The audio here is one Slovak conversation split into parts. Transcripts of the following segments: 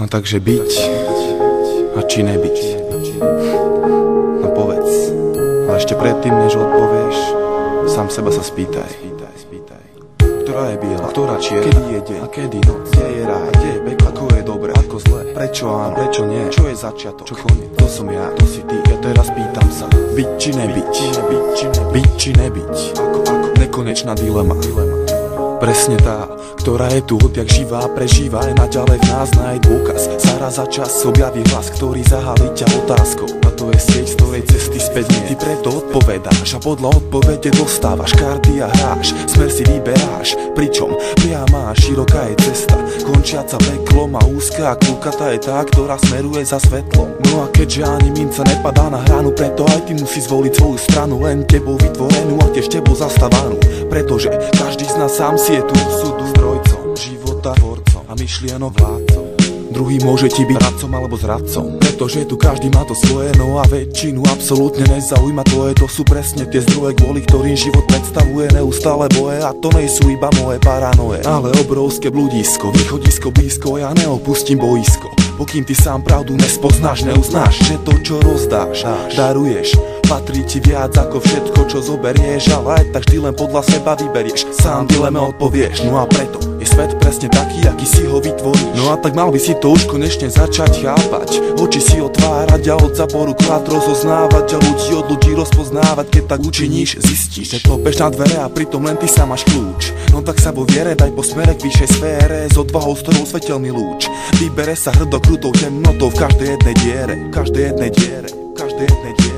takže byť a či nebyť. No povedz, ale ešte predtým, než odpovieš, sám seba sa spýtaj. Ktorá je biela, ktorá čierna, kedy je deň a kedy noc, kde je ráj, kde je peklo, ako je dobre, ako zle, prečo áno, prečo nie, čo je začiatok, čo koniec, to som ja, to si ty. Ja teraz pýtam sa, byť či nebyť, byť či nebyť, ako nekonečná dilema. Presne tá, ktorá je tu odjak živá, prežíva aj naďalej v nás nájsť dôkaz. Sa raz za čas objaví hlas, ktorý zahalí ťa otázkou. A to je sieť, z ktorej cesty späť nie. Ty preto odpovedáš a podľa odpovede dostávaš karty a hráš. Smer si vyberáš, pričom priama a široká je cesta, končiaca peklom a úzka a kľukatá je tá, ktorá smeruje za svetlom. No a keďže ani minca nepadá na hranu, preto aj ty musí zvoliť svoju stranu, len tebou vytvorenú a tiež tebou zastávanú. Pretože každý z nás sám si je tu súdu strojcom, života tvorcom a myšlienok vládcom. Druhý môže ti byť radcom alebo zradcom, pretože tu každý má to svoje, no a väčšinu absolútne nezaujíma tvoje. To sú presne tie zdroje, kvôli ktorým život predstavuje neustále boje. A to nejsú iba moje paranoje, ale obrovské bludisko, východisko blízko. Ja neopustím boisko, pokým ty sám pravdu nespoznáš, neuznáš, že to, čo rozdáš, daruješ, patrí ti viac ako všetko, čo zoberieš, ale aj tak vždy len podľa seba vyberieš. Sám dileme odpovieš, no a preto je svet presne taký, aký si ho vytvoríš. No a tak mal by si to už konečne začať chápať, oči si otvárať a od zaboru klad rozoznávať a ľudí od ľudí rozpoznávať. Keď tak učiníš, zistíš, že klopeš na dvere a pritom len ty sám máš kľúč. No tak sa vo viere daj po smere k vyššej sfére, s odvahou, s ktorou svetelný lúč vybere sa hrdo krutou temnotou v každej jednej diere, v každej jednej diere, v každej jednej diere.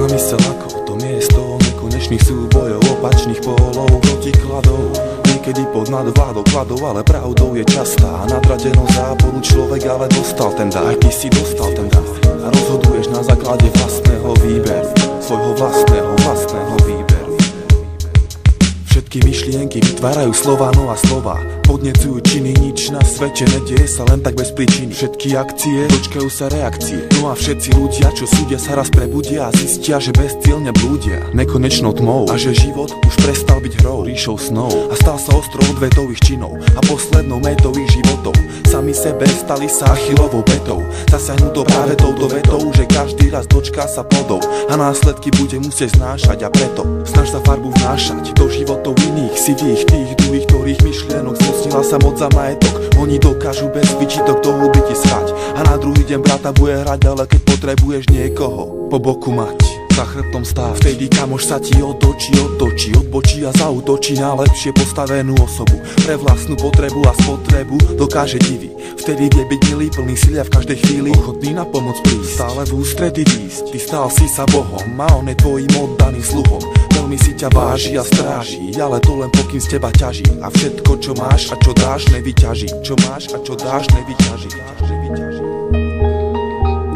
Mysel ako to miesto nekonečných súbojov, opačných pólov, protikladov. Niekedy pod nadvládou kladov, ale pravdou je častá nadradenosť záporu. Človek ale dostal ten dar, aj ty si dostal ten dar a rozhoduješ na základe vlastného výberu, svojho vlastného výberu. Všetky myšlienky vytvárajú slova, no a slova podnecujú činy, nič na svete nedieje sa len tak bez príčiny. Všetky akcie dočkajú sa reakcie, no a všetci ľudia, čo súdia, sa raz prebudia a zistia, že bezcielne blúdia nekonečnou tmou a že život už prestal byť hrou, ríšou snov a stal sa ostrou odvetových činov a poslednou metou ich životov. Sami sebe stali sa Achillovou pätou, zasiahnutou práve touto vetou, že každý raz dočká sa plodov a následky bude musieť znášať. A preto snaž sa farbu vnášať do životov iných, sivých, tých druhých, ktorých myšlienok zmocnila sa moc za majetok. Oni dokážu bez výčitok do huby ti srať a na druhý deň brata bude hrať, ale keď potrebuješ niekoho po boku mať, za chrbtom stáť, vtedy kamoš sa ti otočí, odbočí a zaútočí na lepšie postavenú osobu. Pre vlastnú potrebu a spotrebu dokáže divy, vtedy vie byť milý, plný sília v každej chvíli, ochotný na pomoc prísť, stále v ústrety výsť. Ty stal si sa Bohom a on je tvojim oddaným sluhom. Veľmi si ťa váži a stráži, ale to len pokým z teba ťaží. A všetko, čo máš a čo dáš, nevyťaží. Čo máš a čo dáš, nevyťaží.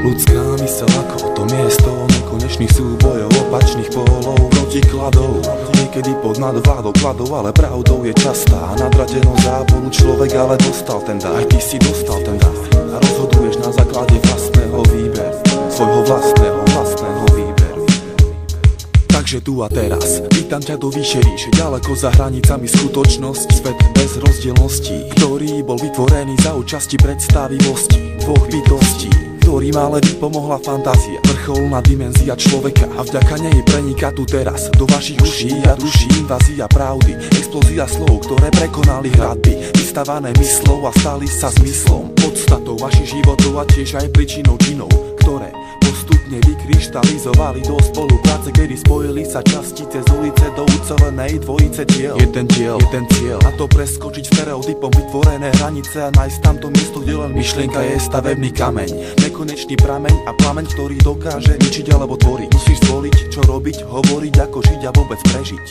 Ľudská mysel ako to miesto nekonečných súbojov, opačných pólov, protikladov. Niekedy pod nadvládou kladov, ale pravdou je častá nadradenosť záporu. Človek ale dostal ten dar, aj ty si dostal ten dar a rozhoduješ na základe vlastného výberu, svojho vlastného výberu. Takže tu a teraz pýtam ťa do vyššej ríše, ďaleko za hranicami skutočnosti, svet bez rozdielností, ktorý bol vytvorený za účasti predstavivosti dvoch bytostí, ktorým ale vypomohla fantázia, vrcholná dimenzia človeka a vďaka nej preniká tu teraz do vašich uší a duší invázia pravdy, explózia slov, ktoré prekonali hradby, vystavané myslou a stali sa zmyslom, podstatou vašich životov a tiež aj príčinou činov, ktoré postupne vykryštalizovali do spolupráce, kedy spojili sa častice z ulice do ucelenej dvojice diel. Jeden cieľ, a to preskočiť stereotypom vytvorené hranice a nájsť tamto miesto, kde len myšlienka je stavebný kameň, nekonečný prameň a plameň, ktorý dokáže ničiť alebo tvoriť. Musíš zvoliť, čo robiť, hovoriť, ako žiť a vôbec prežiť.